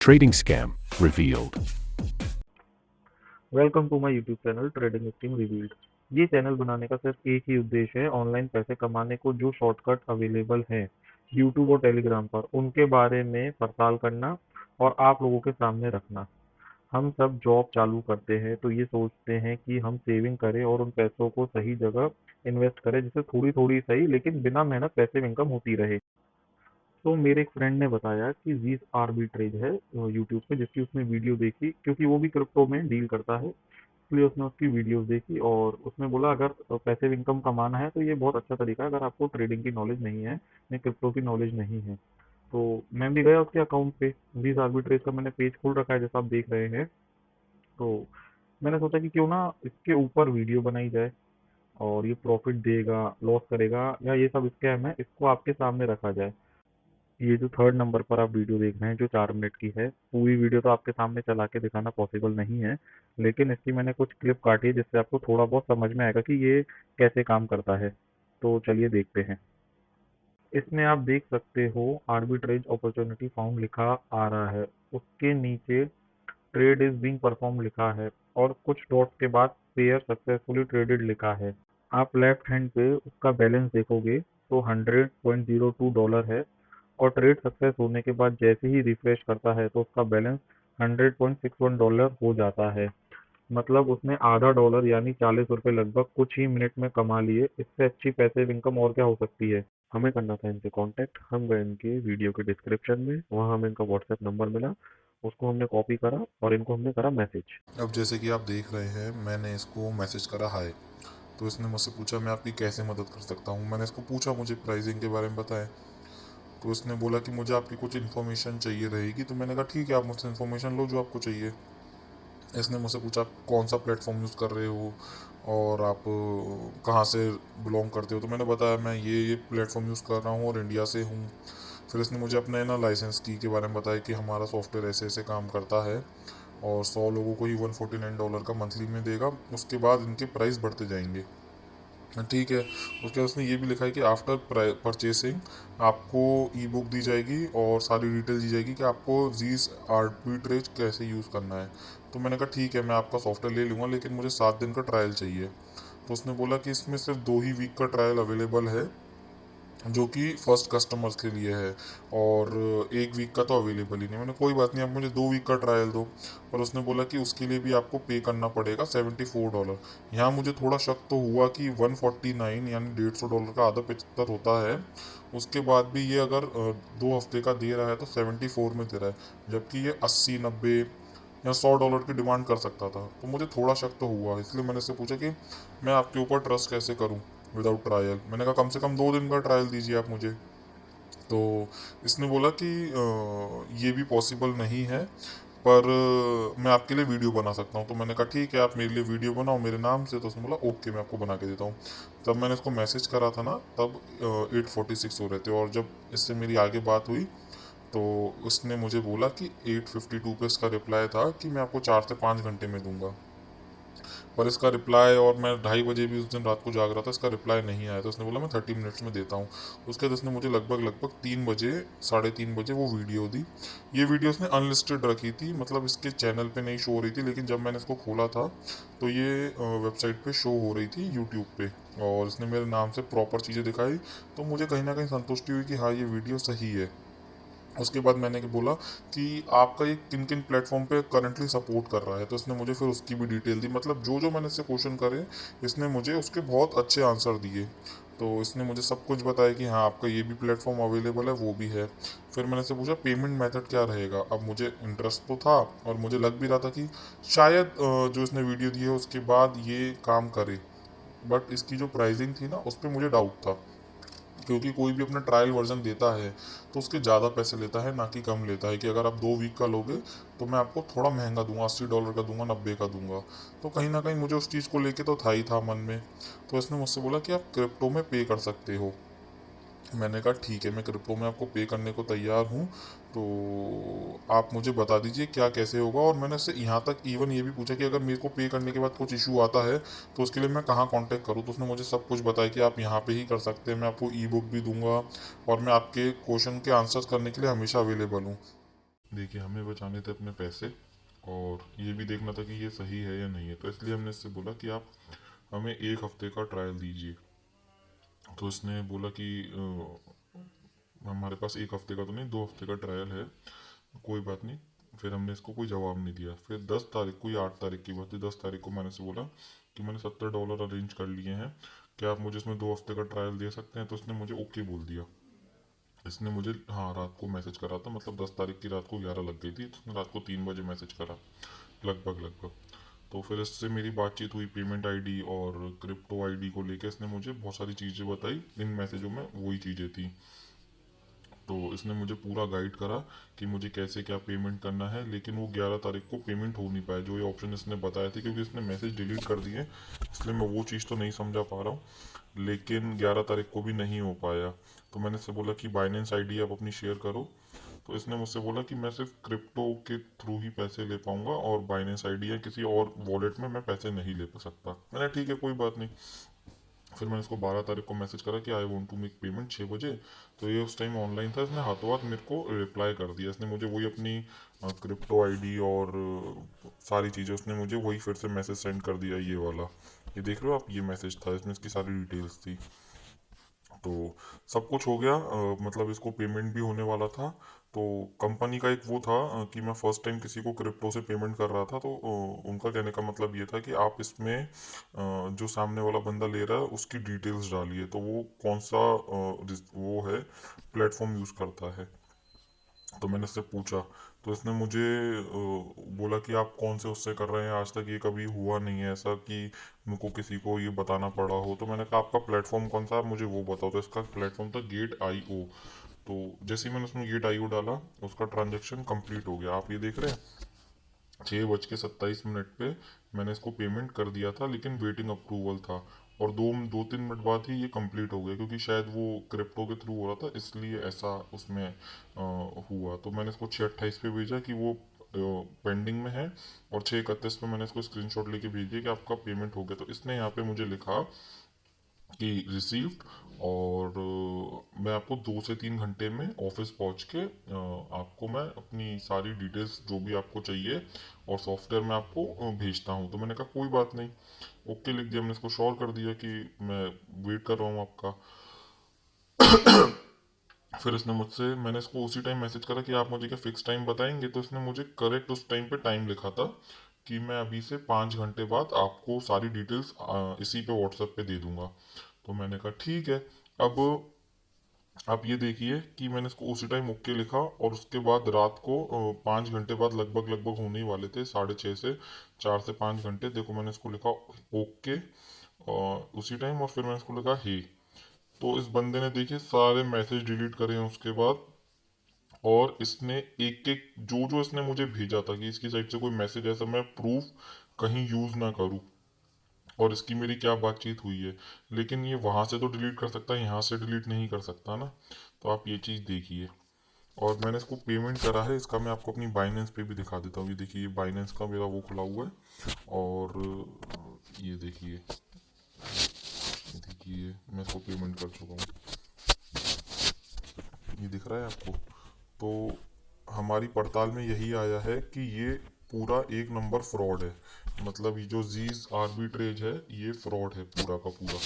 Trading scam revealed. Welcome to my YouTube channel trading scheme revealed. ये चैनल बनाने का सिर्फ एक ही उद्देश्य है, ऑनलाइन पैसे कमाने को जो शॉर्टकट अवेलेबल हैं यूट्यूब और टेलीग्राम पर, उनके बारे में पड़ताल करना और आप लोगों के सामने रखना। हम सब जॉब चालू करते हैं तो ये सोचते हैं कि हम सेविंग करें और उन पैसों को सही जगह इन्वेस्ट करें, जिससे थोड़ी थोड़ी सही लेकिन बिना मेहनत पैसिव इनकम होती रहे। तो मेरे एक फ्रेंड ने बताया कि जीस आर्बिट्रेज है यूट्यूब पे, जिसकी उसने वीडियो देखी, क्योंकि वो भी क्रिप्टो में डील करता है। इसलिए उसने उसकी वीडियोस देखी और उसने बोला अगर पैसिव इनकम कमाना है तो ये बहुत अच्छा तरीका है, अगर आपको ट्रेडिंग की नॉलेज नहीं है या क्रिप्टो की नॉलेज नहीं है। तो मैं भी गया उसके अकाउंट पे, जीस आर्बिट्रेज का मैंने पेज खोल रखा है जैसा आप देख रहे हैं। तो मैंने सोचा कि क्यों ना इसके ऊपर वीडियो बनाई जाए, और ये प्रॉफिट देगा लॉस करेगा या ये सब स्कैम है, इसको आपके सामने रखा जाए। ये जो थर्ड नंबर पर आप वीडियो देख रहे हैं जो 4 मिनट की है, पूरी वीडियो तो आपके सामने चला के दिखाना पॉसिबल नहीं है, लेकिन इसकी मैंने कुछ क्लिप काटी है जिससे आपको थोड़ा बहुत समझ में आएगा कि ये कैसे काम करता है। तो चलिए देखते हैं। इसमें आप देख सकते हो आर्बिट्रेज अपॉर्चुनिटी फाउंड लिखा आ रहा है, उसके नीचे ट्रेड इज बीइंग परफॉर्म लिखा है, और कुछ डॉट्स के बाद पेयर सक्सेसफुली ट्रेडेड लिखा है। आप लेफ्ट हैंड पे उसका बैलेंस देखोगे तो $100.02 है, और ट्रेड सक्सेस होने के बाद जैसे ही रिफ्रेश करता है तो उसका बैलेंस $100.61 हो जाता है। मतलब उसने आधा डॉलर यानी ₹40 लगभग कुछ ही मिनट में कमा लिए। इससे अच्छी पैसिव इनकम और क्या हो सकती है। हमें करना था इनसे कांटेक्ट, हम गए इनके वीडियो के डिस्क्रिप्शन में, वहाँ हमें इनका व्हाट्सएप नंबर मिला, उसको हमने कॉपी करा और इनको हमने करा मैसेज। अब जैसे कि आप देख रहे हैं, मैंने इसको मैसेज करा हाय। तो इसने मुझसे पूछा मैं आपकी कैसे मदद कर सकता हूँ। मैंने इसको पूछा मुझे प्राइसिंग के बारे में बताएं। तो इसने बोला कि मुझे आपकी कुछ इन्फॉर्मेशन चाहिए रहेगी। तो मैंने कहा ठीक है, आप मुझसे इन्फॉर्मेशन लो जो आपको चाहिए। इसने मुझसे पूछा आप कौन सा प्लेटफॉर्म यूज़ कर रहे हो और आप कहाँ से बिलोंग करते हो। तो मैंने बताया मैं ये प्लेटफॉर्म यूज़ कर रहा हूँ और इंडिया से हूँ। फिर इसने मुझे अपना ना लाइसेंस की के बारे में बताया कि हमारा सॉफ्टवेयर ऐसे ऐसे काम करता है और 100 लोगों को ही $149 का मंथली में देगा। उसके बाद इनके प्राइस बढ़ते जाएंगे। ठीक है। उसके बाद उसने ये भी लिखा है कि आफ्टर परचेसिंग आपको ई बुक दी जाएगी और सारी डिटेल दी जाएगी कि आपको जीस आर्बिट्रेज कैसे यूज़ करना है। तो मैंने कहा ठीक है, मैं आपका सॉफ्टवेयर ले लूँगा, लेकिन मुझे 7 दिन का ट्रायल चाहिए। तो उसने बोला कि इसमें सिर्फ 2 ही वीक का ट्रायल अवेलेबल है, जो कि फर्स्ट कस्टमर्स के लिए है, और 1 वीक का तो अवेलेबल ही नहीं। मैंने कोई बात नहीं, आप मुझे 2 वीक का ट्रायल दो। पर उसने बोला कि उसके लिए भी आपको पे करना पड़ेगा $74। यहाँ मुझे थोड़ा शक तो हुआ कि 149 यानी $150 का आधा 75 होता है। उसके बाद भी ये अगर 2 हफ्ते का दे रहा है तो 74 में दे रहा है, जबकि ये 80 90 या $100 की डिमांड कर सकता था। तो मुझे थोड़ा शक तो हुआ, इसलिए मैंने इससे पूछा कि मैं आपके ऊपर ट्रस्ट कैसे करूं विदाउट ट्रायल। मैंने कहा कम से कम 2 दिन का ट्रायल दीजिए आप मुझे। तो इसने बोला कि ये भी पॉसिबल नहीं है, पर मैं आपके लिए वीडियो बना सकता हूँ। तो मैंने कहा ठीक है, आप मेरे लिए वीडियो बनाओ मेरे नाम से। तो उसने बोला ओके, मैं आपको बना के देता हूँ। तब मैंने इसको मैसेज करा था ना, तब 8:46 हो रहे थे, और जब इससे मेरी आगे बात हुई तो उसने मुझे बोला कि 8:52 पे इसका रिप्लाई था कि मैं आपको 4 से 5 घंटे में दूंगा। पर इसका रिप्लाई, और मैं 2:30 बजे भी उस दिन रात को जाग रहा था, इसका रिप्लाई नहीं आया। तो उसने बोला मैं 30 मिनट्स में देता हूँ। उसके बाद उसने मुझे लगभग लगभग 3 बजे, 3:30 बजे वो वीडियो दी। ये वीडियो उसने अनलिस्टेड रखी थी, मतलब इसके चैनल पे नहीं शो हो रही थी, लेकिन जब मैंने इसको खोला था तो ये वेबसाइट पे शो हो रही थी यूट्यूब पे, और इसने मेरे नाम से प्रॉपर चीज़ें दिखाई। तो मुझे कहीं ना कहीं संतुष्टि हुई कि हाँ ये वीडियो सही है। उसके बाद मैंने बोला कि आपका ये किन किन प्लेटफॉर्म पे करंटली सपोर्ट कर रहा है। तो इसने मुझे फिर उसकी भी डिटेल दी, मतलब जो जो मैंने इससे क्वेश्चन करे इसने मुझे उसके बहुत अच्छे आंसर दिए। तो इसने मुझे सब कुछ बताया कि हाँ आपका ये भी प्लेटफॉर्म अवेलेबल है, वो भी है। फिर मैंने इससे पूछा पेमेंट मेथड क्या रहेगा। अब मुझे इंटरेस्ट तो था और मुझे लग भी रहा था कि शायद जो इसने वीडियो दी है उसके बाद ये काम करे, बट इसकी जो प्राइसिंग थी ना उस पर मुझे डाउट था, क्योंकि कोई भी अपना ट्रायल वर्जन देता है तो उसके ज़्यादा पैसे लेता है, ना कि कम लेता है। कि अगर आप 2 वीक का लोगे तो मैं आपको थोड़ा महंगा दूंगा, $80 का दूंगा, 90 का दूंगा। तो कहीं ना कहीं मुझे उस चीज़ को लेके तो था ही था मन में। तो इसने मुझसे बोला कि आप क्रिप्टो में पे कर सकते हो। मैंने कहा ठीक है, मैं क्रिप्टो में आपको पे करने को तैयार हूँ। तो आप मुझे बता दीजिए क्या कैसे होगा। और मैंने उससे यहाँ तक इवन ये भी पूछा कि अगर मेरे को पे करने के बाद कुछ इशू आता है तो उसके लिए मैं कहाँ कांटेक्ट करूँ। तो उसने मुझे सब कुछ बताया कि आप यहाँ पे ही कर सकते हैं, मैं आपको ई बुक भी दूंगा और मैं आपके क्वेश्चन के आंसर्स करने के लिए हमेशा अवेलेबल हूँ। देखिए हमें बचाने थे अपने पैसे और ये भी देखना था कि ये सही है या नहीं है, तो इसलिए हमने इससे बोला कि आप हमें 1 हफ्ते का ट्रायल दीजिए। तो इसने बोला कि हमारे पास 1 हफ्ते का तो नहीं, 2 हफ्ते का ट्रायल है, कोई बात नहीं। फिर हमने इसको कोई जवाब नहीं दिया। फिर 10 तारीख को, या 8 तारीख की बात है, 10 तारीख को मैंने इसे बोला कि मैंने $70 अरेंज कर लिए हैं, क्या आप मुझे इसमें 2 हफ्ते का ट्रायल दे सकते हैं? तो इसने मुझे ओके बोल दिया। इसने मुझे हाँ रात को मैसेज करा था, मतलब 10 तारीख की रात को 11 लग गई थी, तो उसने रात को 3 बजे मैसेज करा, लगभग। तो फिर इससे मेरी बातचीत हुई पेमेंट आईडी और क्रिप्टो आईडी को लेकर। इसने मुझे बहुत सारी चीज़ें बताई, इन मैसेजों में वही चीज़ें थी। तो इसने मुझे पूरा गाइड करा कि मुझे कैसे क्या पेमेंट करना है, लेकिन वो 11 तारीख को पेमेंट हो नहीं पाया, जो ये ऑप्शन इसने बताया था, क्योंकि इसने मैसेज डिलीट कर दिए, इसलिए मैं वो चीज़ तो नहीं समझा पा रहा हूँ। लेकिन 11 तारीख को भी नहीं हो पाया। तो मैंने इससे बोला कि बाइनेंस आईडी आप अपनी शेयर करो। तो इसने मुझसे बोला कि मैं सिर्फ क्रिप्टो के थ्रू ही पैसे ले पाऊंगा और बाइनेंस आईडी या किसी और वॉलेट में मैं पैसे नहीं ले सकता। मैंने ठीक है कोई बात नहीं। फिर मैंने उसको 12 तारीख को मैसेज करा कि I want to make payment 6 बजे। तो ये उस टाइम ऑनलाइन था, इसने हाथों हाथ मेरे को रिप्लाई कर दिया। इसने मुझे वही अपनी क्रिप्टो आईडी और सारी चीज़ें, उसने मुझे वही फिर से मैसेज सेंड कर दिया, ये वाला, ये देख रहे हो आप, ये मैसेज था, इसमें इसकी सारी डिटेल्स थी। तो सब कुछ हो गया, मतलब इसको पेमेंट भी होने वाला था। तो कंपनी का एक वो था कि मैं फर्स्ट टाइम किसी को क्रिप्टो से पेमेंट कर रहा था, तो उनका कहने का मतलब ये था कि आप इसमें जो सामने वाला बंदा ले रहा है उसकी डिटेल्स डालिए, तो वो कौन सा वो है, प्लेटफॉर्म यूज़ करता है। तो मैंने इससे पूछा, तो इसने मुझे बोला कि आप कौन से उससे कर रहे हैं, आज तक ये कभी हुआ नहीं है ऐसा कि मुझको किसी को ये बताना पड़ा हो। तो मैंने कहा आपका प्लेटफॉर्म कौन सा है, आप मुझे वो बताओ। तो इसका प्लेटफॉर्म था गेट आई ओ। तो जैसे ही मैंने उसमें गेट आई ओ डाला, उसका ट्रांजेक्शन कंप्लीट हो गया, आप ये देख रहे हैं। 6:27 पे मैंने इसको पेमेंट कर दिया था, लेकिन वेटिंग अप्रूवल था, और 2-3 मिनट बाद ही ये कंप्लीट हो गया, क्योंकि शायद वो क्रिप्टो के थ्रू हो रहा था, इसलिए ऐसा उसमें हुआ। तो मैंने इसको 6:28 पे भेजा कि वो पेंडिंग में है, और 6:31 पे मैंने इसको स्क्रीनशॉट लेके भेज दिया कि आपका पेमेंट हो गया। तो इसने यहाँ पे मुझे लिखा कि रिसीव्ड, और मैं आपको 2 से 3 घंटे में ऑफिस पहुंच के आपको मैं अपनी सारी डिटेल्स जो भी आपको चाहिए और सॉफ्टवेयर मैं आपको भेजता हूं। तो मैंने कहा कोई बात नहीं, ओके लिख दिया। मैंने इसको श्योर कर दिया कि मैं वेट कर रहा हूँ आपका। फिर इसने मुझसे, मैंने इसको उसी टाइम मैसेज करा कि आप मुझे क्या फिक्स टाइम बताएंगे, तो इसने मुझे करेक्ट उस टाइम पे टाइम लिखा था कि मैं अभी से 5 घंटे बाद आपको सारी डिटेल्स इसी पे व्हाट्सएप पे दे दूंगा। तो मैंने कहा ठीक है। अब आप ये देखिए कि मैंने इसको उसी टाइम ओके लिखा, और उसके बाद रात को 5 घंटे बाद, लगभग होने ही वाले थे 6:30 से 4 से 5 घंटे, देखो मैंने इसको लिखा ओके उसी टाइम, और फिर मैंने इसको लिखा हे। तो इस बंदे ने देखिए सारे मैसेज डिलीट करे हैं उसके बाद, और इसने एक एक जो जो इसने मुझे भेजा था कि इसकी साइड से कोई मैसेज ऐसा मैं प्रूफ कहीं यूज ना करूं, और इसकी मेरी क्या बातचीत हुई है, लेकिन ये वहां से तो डिलीट कर सकता है, यहाँ से डिलीट नहीं कर सकता ना। तो आप ये चीज़ देखिए। और मैंने इसको पेमेंट करा है, इसका मैं आपको अपनी बाइनेंस पे भी दिखा देता हूँ। ये देखिए, ये बाइनेंस का मेरा वो खुला हुआ है, और ये देखिए, मैं इसको पेमेंट कर चुका हूँ, ये दिख रहा है आपको। तो हमारी पड़ताल में यही आया है कि ये पूरा एक नंबर फ्रॉड है, मतलब ये जो जीज आर्बिट्रेज है, ये फ्रॉड है पूरा का पूरा।